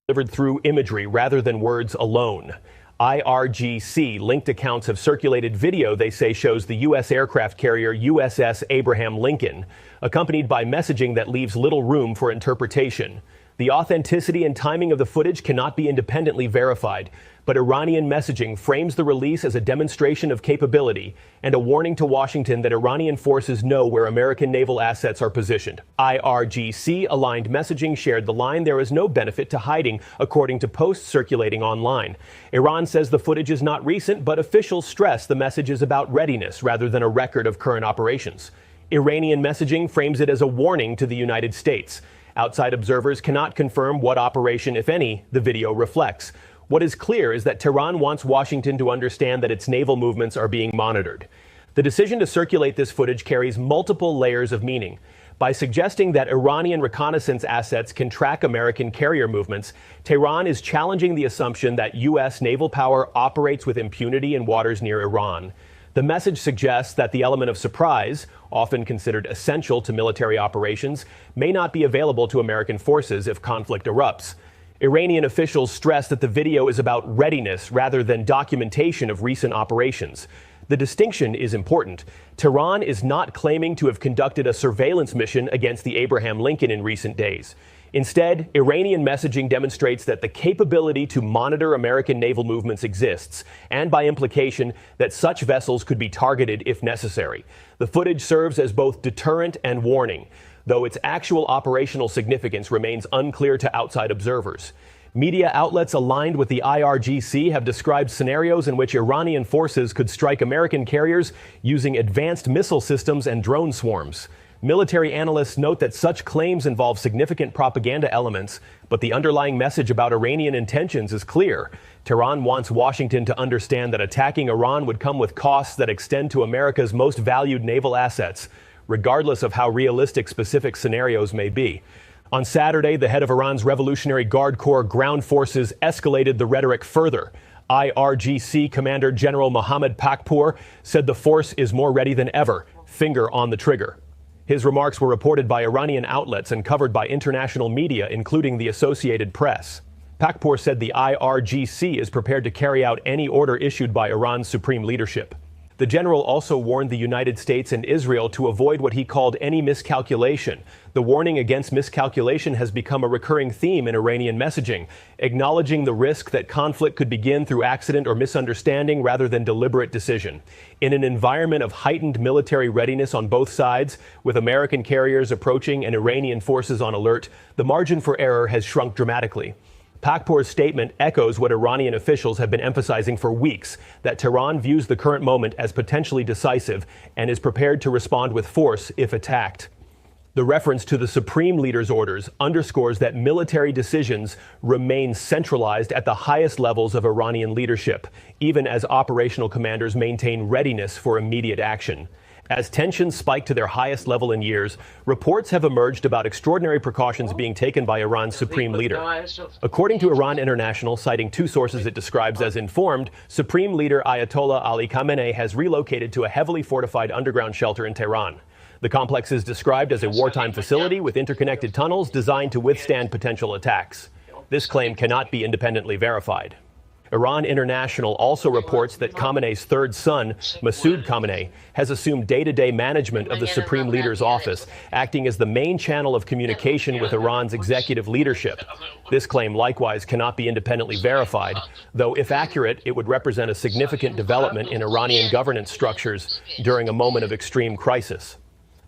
delivered through imagery rather than words alone. IRGC linked accounts have circulated video they say shows the U.S. aircraft carrier USS Abraham Lincoln, accompanied by messaging that leaves little room for interpretation. The authenticity and timing of the footage cannot be independently verified, but Iranian messaging frames the release as a demonstration of capability and a warning to Washington that Iranian forces know where American naval assets are positioned. IRGC-aligned messaging shared the line, "There is no benefit to hiding," according to posts circulating online. Iran says the footage is not recent, but officials stress the message is about readiness rather than a record of current operations. Iranian messaging frames it as a warning to the United States. Outside observers cannot confirm what operation, if any, the video reflects. What is clear is that Tehran wants Washington to understand that its naval movements are being monitored. The decision to circulate this footage carries multiple layers of meaning. By suggesting that Iranian reconnaissance assets can track American carrier movements, Tehran is challenging the assumption that U.S. naval power operates with impunity in waters near Iran. The message suggests that the element of surprise, often considered essential to military operations, may not be available to American forces if conflict erupts. Iranian officials stress that the video is about readiness rather than documentation of recent operations. The distinction is important. Tehran is not claiming to have conducted a surveillance mission against the Abraham Lincoln in recent days. Instead, Iranian messaging demonstrates that the capability to monitor American naval movements exists, and by implication, that such vessels could be targeted if necessary. The footage serves as both deterrent and warning, though its actual operational significance remains unclear to outside observers. Media outlets aligned with the IRGC have described scenarios in which Iranian forces could strike American carriers using advanced missile systems and drone swarms. Military analysts note that such claims involve significant propaganda elements, but the underlying message about Iranian intentions is clear. Tehran wants Washington to understand that attacking Iran would come with costs that extend to America's most valued naval assets, regardless of how realistic specific scenarios may be. On Saturday, the head of Iran's Revolutionary Guard Corps ground forces escalated the rhetoric further. IRGC Commander General Mohammad Pakpour said the force is more ready than ever, finger on the trigger. His remarks were reported by Iranian outlets and covered by international media, including the Associated Press. Pakpour said the IRGC is prepared to carry out any order issued by Iran's supreme leadership. The general also warned the United States and Israel to avoid what he called any miscalculation. The warning against miscalculation has become a recurring theme in Iranian messaging, acknowledging the risk that conflict could begin through accident or misunderstanding rather than deliberate decision. In an environment of heightened military readiness on both sides, with American carriers approaching and Iranian forces on alert, the margin for error has shrunk dramatically. Pakpour's statement echoes what Iranian officials have been emphasizing for weeks, that Tehran views the current moment as potentially decisive and is prepared to respond with force if attacked. The reference to the supreme leader's orders underscores that military decisions remain centralized at the highest levels of Iranian leadership, even as operational commanders maintain readiness for immediate action. As tensions spike to their highest level in years, reports have emerged about extraordinary precautions being taken by Iran's supreme leader. According to Iran International, citing two sources it describes as informed, Supreme Leader Ayatollah Ali Khamenei has relocated to a heavily fortified underground shelter in Tehran. The complex is described as a wartime facility with interconnected tunnels designed to withstand potential attacks. This claim cannot be independently verified. Iran International also reports that Khamenei's third son, Masoud Khamenei, has assumed day-to-day management of the Supreme Leader's office, acting as the main channel of communication with Iran's executive leadership. This claim likewise cannot be independently verified, though if accurate, it would represent a significant development in Iranian governance structures during a moment of extreme crisis.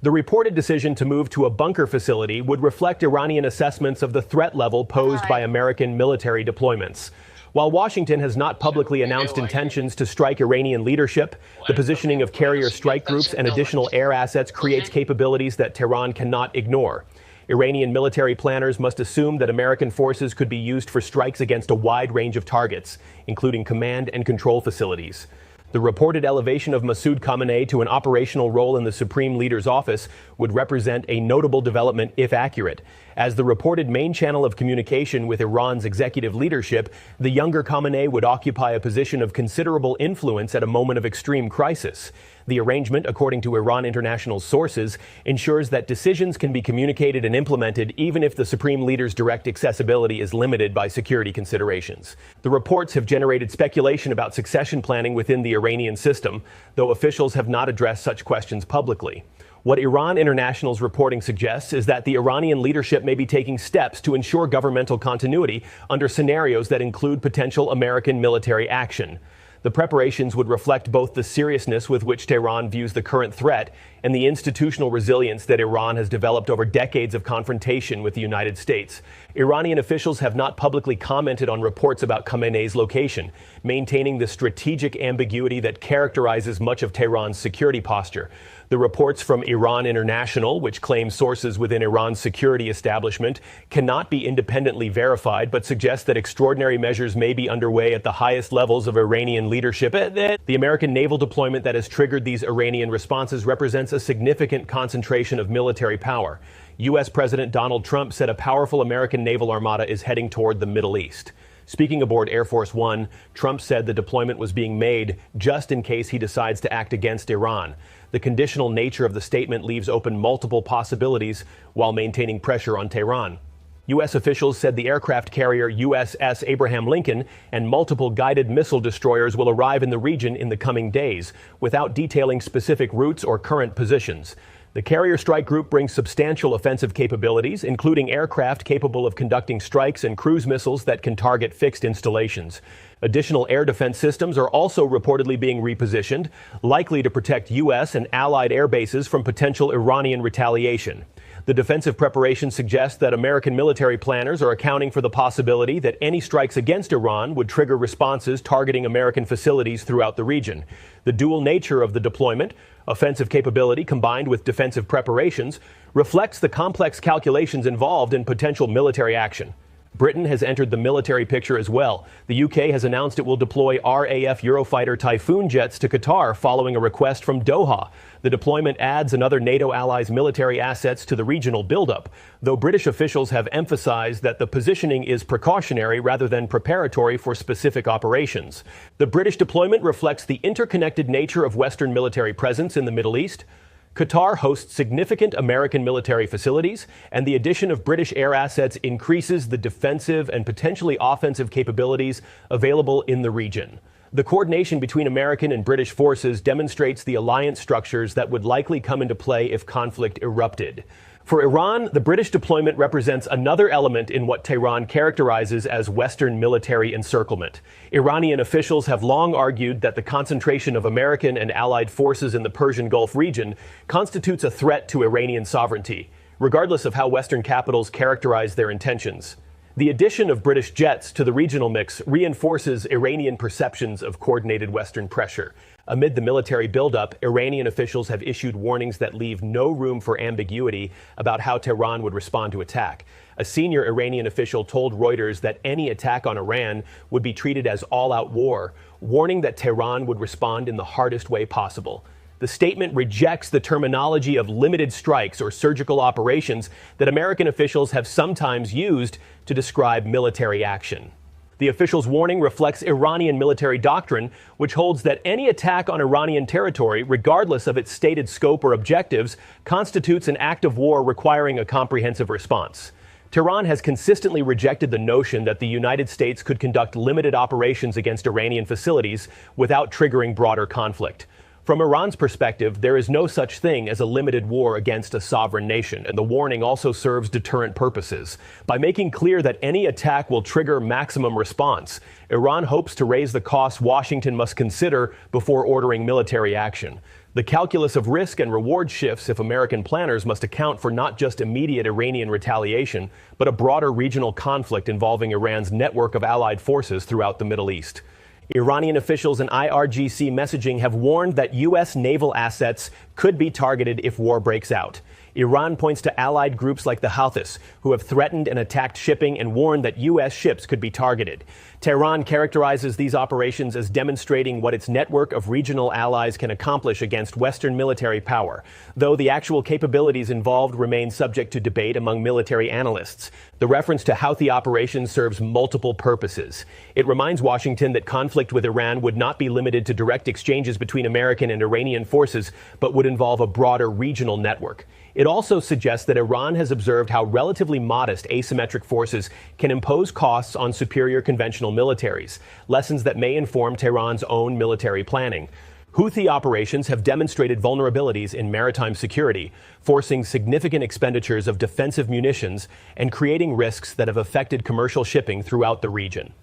The reported decision to move to a bunker facility would reflect Iranian assessments of the threat level posed by American military deployments. While Washington has not publicly announced intentions to strike Iranian leadership, the positioning of carrier strike groups and additional air assets creates capabilities that Tehran cannot ignore. Iranian military planners must assume that American forces could be used for strikes against a wide range of targets, including command and control facilities. The reported elevation of Masoud Khamenei to an operational role in the Supreme Leader's office would represent a notable development if accurate. As the reported main channel of communication with Iran's executive leadership, the younger Khamenei would occupy a position of considerable influence at a moment of extreme crisis. The arrangement, according to Iran International's sources, ensures that decisions can be communicated and implemented even if the supreme leader's direct accessibility is limited by security considerations. The reports have generated speculation about succession planning within the Iranian system, though officials have not addressed such questions publicly. What Iran International's reporting suggests is that the Iranian leadership may be taking steps to ensure governmental continuity under scenarios that include potential American military action. The preparations would reflect both the seriousness with which Tehran views the current threat and the institutional resilience that Iran has developed over decades of confrontation with the United States. Iranian officials have not publicly commented on reports about Khamenei's location, maintaining the strategic ambiguity that characterizes much of Tehran's security posture. The reports from Iran International, which claim sources within Iran's security establishment, cannot be independently verified, but suggest that extraordinary measures may be underway at the highest levels of Iranian leadership. The American naval deployment that has triggered these Iranian responses represents a significant concentration of military power. U.S. President Donald Trump said a powerful American naval armada is heading toward the Middle East. Speaking aboard Air Force One, Trump said the deployment was being made just in case he decides to act against Iran. The conditional nature of the statement leaves open multiple possibilities while maintaining pressure on Tehran. U.S. officials said the aircraft carrier USS Abraham Lincoln and multiple guided missile destroyers will arrive in the region in the coming days, without detailing specific routes or current positions. The carrier strike group brings substantial offensive capabilities, including aircraft capable of conducting strikes and cruise missiles that can target fixed installations. Additional air defense systems are also reportedly being repositioned, likely to protect U.S. and allied air bases from potential Iranian retaliation. The defensive preparations suggest that American military planners are accounting for the possibility that any strikes against Iran would trigger responses targeting American facilities throughout the region. The dual nature of the deployment, offensive capability combined with defensive preparations, reflects the complex calculations involved in potential military action. Britain has entered the military picture as well. The UK has announced it will deploy RAF Eurofighter Typhoon jets to Qatar following a request from Doha. The deployment adds another NATO ally's military assets to the regional buildup, though British officials have emphasized that the positioning is precautionary rather than preparatory for specific operations. The British deployment reflects the interconnected nature of Western military presence in the Middle East. Qatar hosts significant American military facilities, and the addition of British air assets increases the defensive and potentially offensive capabilities available in the region. The coordination between American and British forces demonstrates the alliance structures that would likely come into play if conflict erupted. For Iran, the British deployment represents another element in what Tehran characterizes as Western military encirclement. Iranian officials have long argued that the concentration of American and allied forces in the Persian Gulf region constitutes a threat to Iranian sovereignty, regardless of how Western capitals characterize their intentions. The addition of British jets to the regional mix reinforces Iranian perceptions of coordinated Western pressure. Amid the military buildup, Iranian officials have issued warnings that leave no room for ambiguity about how Tehran would respond to attack. A senior Iranian official told Reuters that any attack on Iran would be treated as all-out war, warning that Tehran would respond in the hardest way possible. The statement rejects the terminology of limited strikes or surgical operations that American officials have sometimes used to describe military action. The official's warning reflects Iranian military doctrine, which holds that any attack on Iranian territory, regardless of its stated scope or objectives, constitutes an act of war requiring a comprehensive response. Tehran has consistently rejected the notion that the United States could conduct limited operations against Iranian facilities without triggering broader conflict. From Iran's perspective, there is no such thing as a limited war against a sovereign nation, and the warning also serves deterrent purposes. By making clear that any attack will trigger maximum response, Iran hopes to raise the costs Washington must consider before ordering military action. The calculus of risk and reward shifts if American planners must account for not just immediate Iranian retaliation, but a broader regional conflict involving Iran's network of allied forces throughout the Middle East. Iranian officials and IRGC messaging have warned that U.S. naval assets could be targeted if war breaks out. Iran points to allied groups like the Houthis, who have threatened and attacked shipping and warned that U.S. ships could be targeted. Tehran characterizes these operations as demonstrating what its network of regional allies can accomplish against Western military power, though the actual capabilities involved remain subject to debate among military analysts. The reference to Houthi operations serves multiple purposes. It reminds Washington that conflict with Iran would not be limited to direct exchanges between American and Iranian forces, but would involve a broader regional network. It also suggests that Iran has observed how relatively modest asymmetric forces can impose costs on superior conventional militaries, lessons that may inform Tehran's own military planning. Houthi operations have demonstrated vulnerabilities in maritime security, forcing significant expenditures of defensive munitions and creating risks that have affected commercial shipping throughout the region.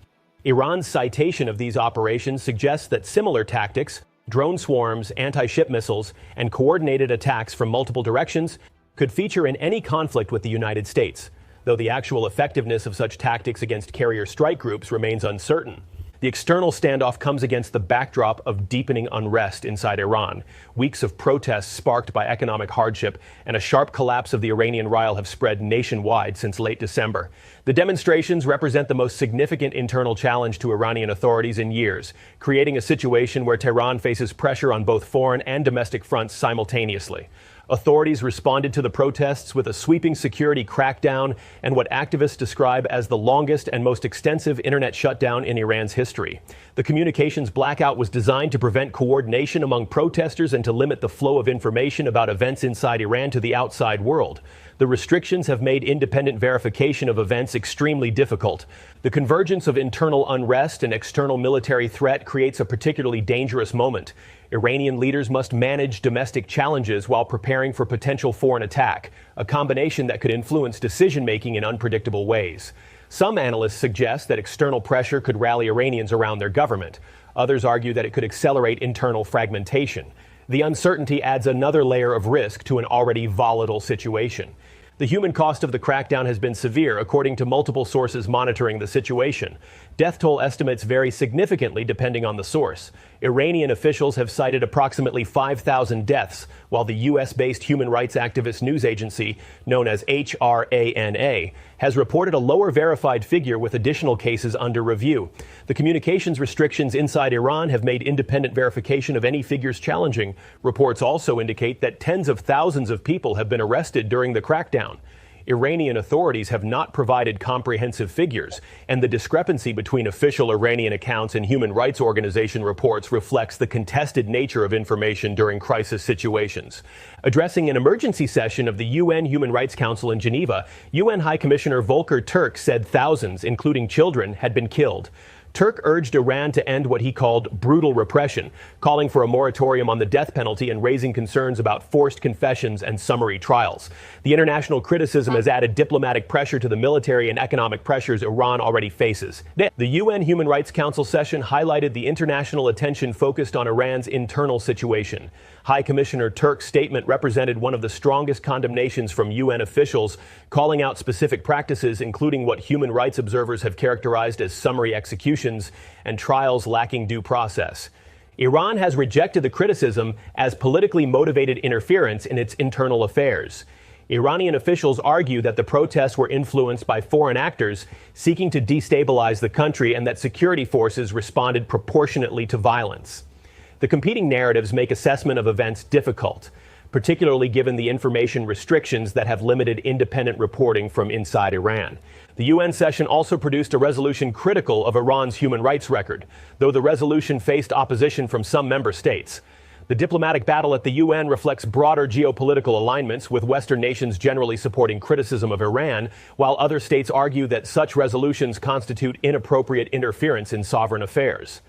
Iran's citation of these operations suggests that similar tactics, drone swarms, anti-ship missiles, and coordinated attacks from multiple directions could feature in any conflict with the United States, though the actual effectiveness of such tactics against carrier strike groups remains uncertain. The external standoff comes against the backdrop of deepening unrest inside Iran. Weeks of protests sparked by economic hardship and a sharp collapse of the Iranian rial have spread nationwide since late December. The demonstrations represent the most significant internal challenge to Iranian authorities in years, creating a situation where Tehran faces pressure on both foreign and domestic fronts simultaneously. Authorities responded to the protests with a sweeping security crackdown and what activists describe as the longest and most extensive internet shutdown in Iran's history. The communications blackout was designed to prevent coordination among protesters and to limit the flow of information about events inside Iran to the outside world. The restrictions have made independent verification of events extremely difficult. The convergence of internal unrest and external military threat creates a particularly dangerous moment. Iranian leaders must manage domestic challenges while preparing for potential foreign attack, a combination that could influence decision-making in unpredictable ways. Some analysts suggest that external pressure could rally Iranians around their government. Others argue that it could accelerate internal fragmentation. The uncertainty adds another layer of risk to an already volatile situation. The human cost of the crackdown has been severe, according to multiple sources monitoring the situation. Death toll estimates vary significantly depending on the source. Iranian officials have cited approximately 5,000 deaths, while the U.S.-based human rights activist news agency, known as HRANA, has reported a lower verified figure with additional cases under review. The communications restrictions inside Iran have made independent verification of any figures challenging. Reports also indicate that tens of thousands of people have been arrested during the crackdown. Iranian authorities have not provided comprehensive figures, and the discrepancy between official Iranian accounts and human rights organization reports reflects the contested nature of information during crisis situations. Addressing an emergency session of the UN Human Rights Council in Geneva, UN High Commissioner Volker Turk said thousands, including children, had been killed. Turk urged Iran to end what he called brutal repression, calling for a moratorium on the death penalty and raising concerns about forced confessions and summary trials. The international criticism has added diplomatic pressure to the military and economic pressures Iran already faces. The UN Human Rights Council session highlighted the international attention focused on Iran's internal situation. High Commissioner Turk's statement represented one of the strongest condemnations from UN officials, calling out specific practices, including what human rights observers have characterized as summary executions and trials lacking due process. Iran has rejected the criticism as politically motivated interference in its internal affairs. Iranian officials argue that the protests were influenced by foreign actors seeking to destabilize the country and that security forces responded proportionately to violence. The competing narratives make assessment of events difficult, particularly given the information restrictions that have limited independent reporting from inside Iran. The UN session also produced a resolution critical of Iran's human rights record, though the resolution faced opposition from some member states. The diplomatic battle at the UN reflects broader geopolitical alignments, with Western nations generally supporting criticism of Iran, while other states argue that such resolutions constitute inappropriate interference in sovereign affairs.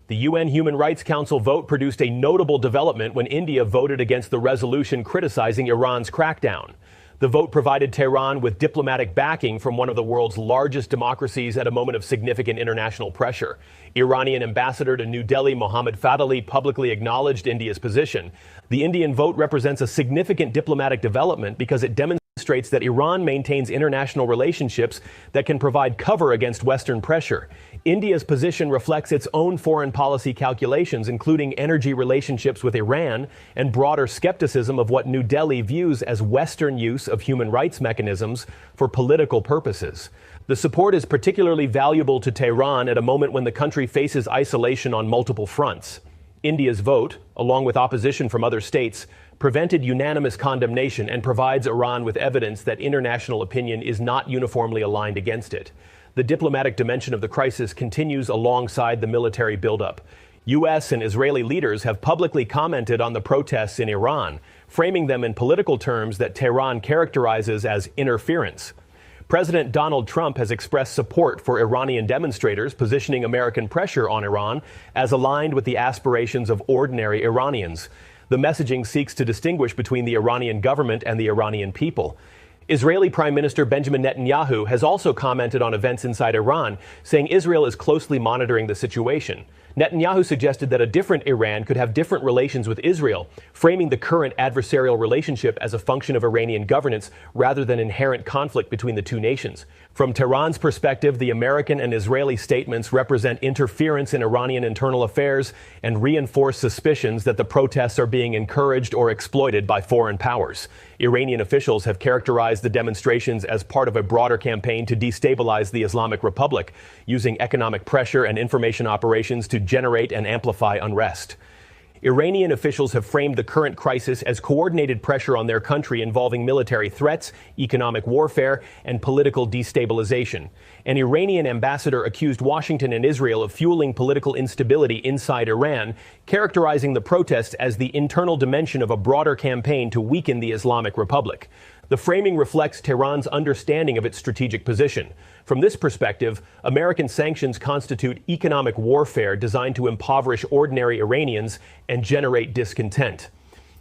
The UN Human Rights Council vote produced a notable development when India voted against the resolution criticizing Iran's crackdown. The vote provided Tehran with diplomatic backing from one of the world's largest democracies at a moment of significant international pressure. Iranian ambassador to New Delhi, Mohammad Fadhili, publicly acknowledged India's position. The Indian vote represents a significant diplomatic development because it demonstrates demonstrates that Iran maintains international relationships that can provide cover against Western pressure. India's position reflects its own foreign policy calculations, including energy relationships with Iran and broader skepticism of what New Delhi views as Western use of human rights mechanisms for political purposes. The support is particularly valuable to Tehran at a moment when the country faces isolation on multiple fronts. India's vote, along with opposition from other states, prevented unanimous condemnation and provides Iran with evidence that international opinion is not uniformly aligned against it. The diplomatic dimension of the crisis continues alongside the military buildup. U.S. and Israeli leaders have publicly commented on the protests in Iran, framing them in political terms that Tehran characterizes as interference. President Donald Trump has expressed support for Iranian demonstrators, positioning American pressure on Iran as aligned with the aspirations of ordinary Iranians. The messaging seeks to distinguish between the Iranian government and the Iranian people. Israeli Prime Minister Benjamin Netanyahu has also commented on events inside Iran, saying Israel is closely monitoring the situation. Netanyahu suggested that a different Iran could have different relations with Israel, framing the current adversarial relationship as a function of Iranian governance rather than inherent conflict between the two nations. From Tehran's perspective, the American and Israeli statements represent interference in Iranian internal affairs and reinforce suspicions that the protests are being encouraged or exploited by foreign powers. Iranian officials have characterized the demonstrations as part of a broader campaign to destabilize the Islamic Republic, using economic pressure and information operations to generate and amplify unrest. Iranian officials have framed the current crisis as coordinated pressure on their country involving military threats, economic warfare, and political destabilization. An Iranian ambassador accused Washington and Israel of fueling political instability inside Iran, characterizing the protests as the internal dimension of a broader campaign to weaken the Islamic Republic. The framing reflects Tehran's understanding of its strategic position. From this perspective, American sanctions constitute economic warfare designed to impoverish ordinary Iranians and generate discontent.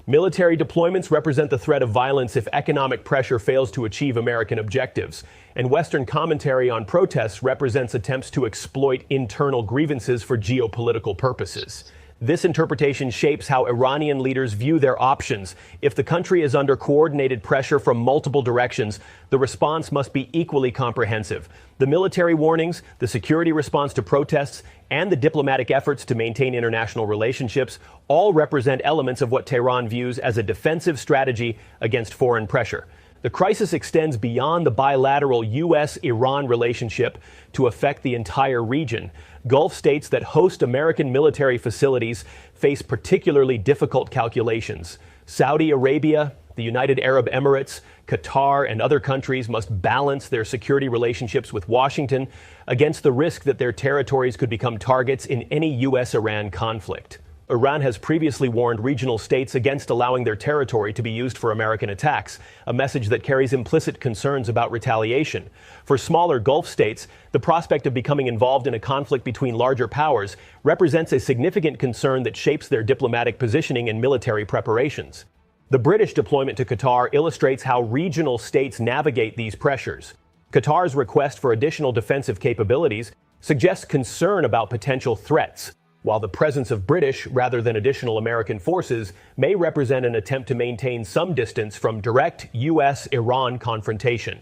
Military deployments represent the threat of violence if economic pressure fails to achieve American objectives, and Western commentary on protests represents attempts to exploit internal grievances for geopolitical purposes. This interpretation shapes how Iranian leaders view their options. If the country is under coordinated pressure from multiple directions, the response must be equally comprehensive. The military warnings, the security response to protests, and the diplomatic efforts to maintain international relationships all represent elements of what Tehran views as a defensive strategy against foreign pressure. The crisis extends beyond the bilateral U.S.-Iran relationship to affect the entire region. Gulf states that host American military facilities face particularly difficult calculations. Saudi Arabia, the United Arab Emirates, Qatar, and other countries must balance their security relationships with Washington against the risk that their territories could become targets in any U.S.-Iran conflict. Iran has previously warned regional states against allowing their territory to be used for American attacks, a message that carries implicit concerns about retaliation. For smaller Gulf states, the prospect of becoming involved in a conflict between larger powers represents a significant concern that shapes their diplomatic positioning and military preparations. The British deployment to Qatar illustrates how regional states navigate these pressures. Qatar's request for additional defensive capabilities suggests concern about potential threats, while the presence of British rather than additional American forces may represent an attempt to maintain some distance from direct U.S.-Iran confrontation.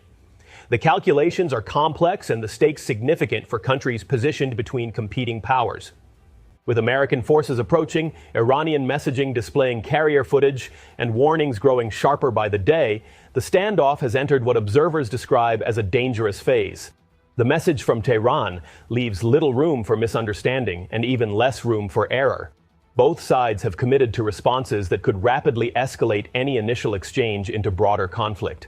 The calculations are complex and the stakes significant for countries positioned between competing powers. With American forces approaching, Iranian messaging displaying carrier footage, and warnings growing sharper by the day, the standoff has entered what observers describe as a dangerous phase. The message from Tehran leaves little room for misunderstanding and even less room for error. Both sides have committed to responses that could rapidly escalate any initial exchange into broader conflict.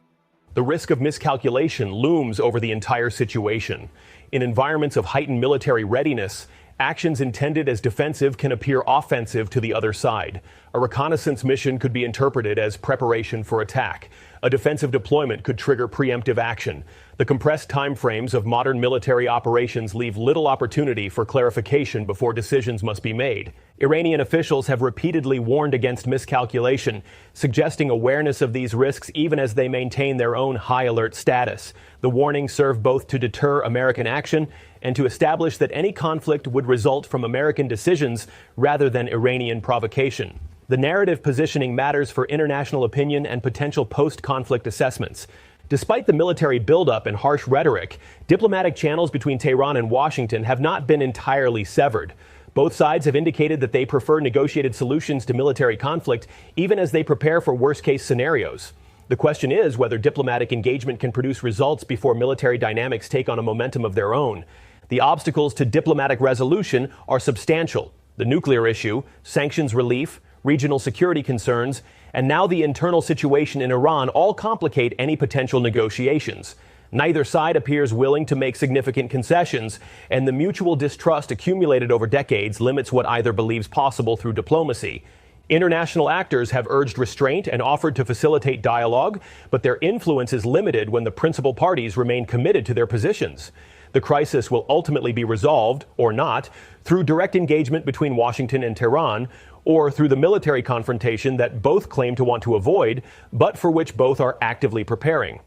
The risk of miscalculation looms over the entire situation. In environments of heightened military readiness, actions intended as defensive can appear offensive to the other side. A reconnaissance mission could be interpreted as preparation for attack. A defensive deployment could trigger preemptive action. The compressed timeframes of modern military operations leave little opportunity for clarification before decisions must be made. Iranian officials have repeatedly warned against miscalculation, suggesting awareness of these risks even as they maintain their own high alert status. The warnings serve both to deter American action and to establish that any conflict would result from American decisions rather than Iranian provocation. The narrative positioning matters for international opinion and potential post-conflict assessments. Despite the military buildup and harsh rhetoric, diplomatic channels between Tehran and Washington have not been entirely severed. Both sides have indicated that they prefer negotiated solutions to military conflict, even as they prepare for worst-case scenarios. The question is whether diplomatic engagement can produce results before military dynamics take on a momentum of their own. The obstacles to diplomatic resolution are substantial. The nuclear issue, sanctions relief, regional security concerns, and now the internal situation in Iran all complicate any potential negotiations. Neither side appears willing to make significant concessions, and the mutual distrust accumulated over decades limits what either believes possible through diplomacy. International actors have urged restraint and offered to facilitate dialogue, but their influence is limited when the principal parties remain committed to their positions. The crisis will ultimately be resolved, or not, through direct engagement between Washington and Tehran, or through the military confrontation that both claim to want to avoid, but for which both are actively preparing.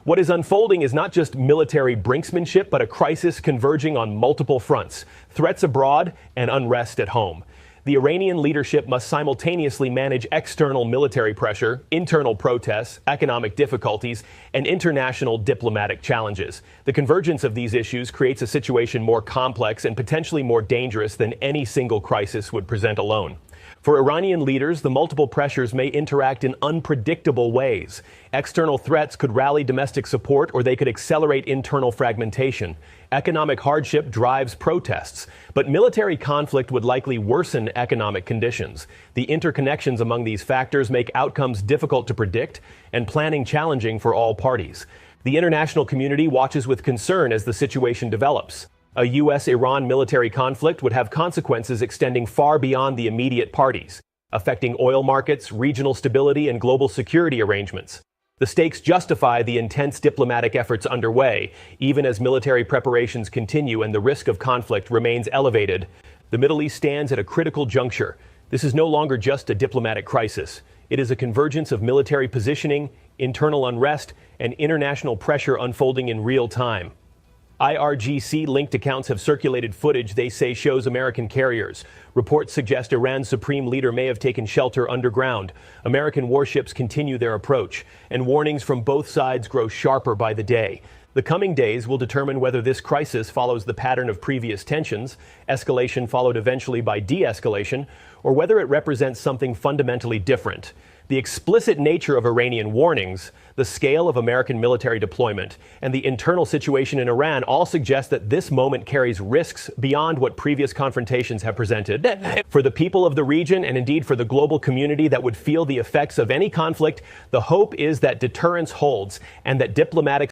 What is unfolding is not just military brinksmanship, but a crisis converging on multiple fronts: threats abroad and unrest at home. The Iranian leadership must simultaneously manage external military pressure, internal protests, economic difficulties, and international diplomatic challenges. The convergence of these issues creates a situation more complex and potentially more dangerous than any single crisis would present alone. For Iranian leaders, the multiple pressures may interact in unpredictable ways. External threats could rally domestic support, or they could accelerate internal fragmentation. Economic hardship drives protests, but military conflict would likely worsen economic conditions. The interconnections among these factors make outcomes difficult to predict and planning challenging for all parties. The international community watches with concern as the situation develops. A U.S.-Iran military conflict would have consequences extending far beyond the immediate parties, affecting oil markets, regional stability, and global security arrangements. The stakes justify the intense diplomatic efforts underway, even as military preparations continue and the risk of conflict remains elevated. The Middle East stands at a critical juncture. This is no longer just a diplomatic crisis. It is a convergence of military positioning, internal unrest, and international pressure unfolding in real time. IRGC-linked accounts have circulated footage they say shows American carriers. Reports suggest Iran's supreme leader may have taken shelter underground. American warships continue their approach, and warnings from both sides grow sharper by the day. The coming days will determine whether this crisis follows the pattern of previous tensions, escalation followed eventually by de-escalation, or whether it represents something fundamentally different. The explicit nature of Iranian warnings, the scale of American military deployment, and the internal situation in Iran all suggest that this moment carries risks beyond what previous confrontations have presented. For the people of the region, and indeed for the global community that would feel the effects of any conflict, the hope is that deterrence holds and that diplomatic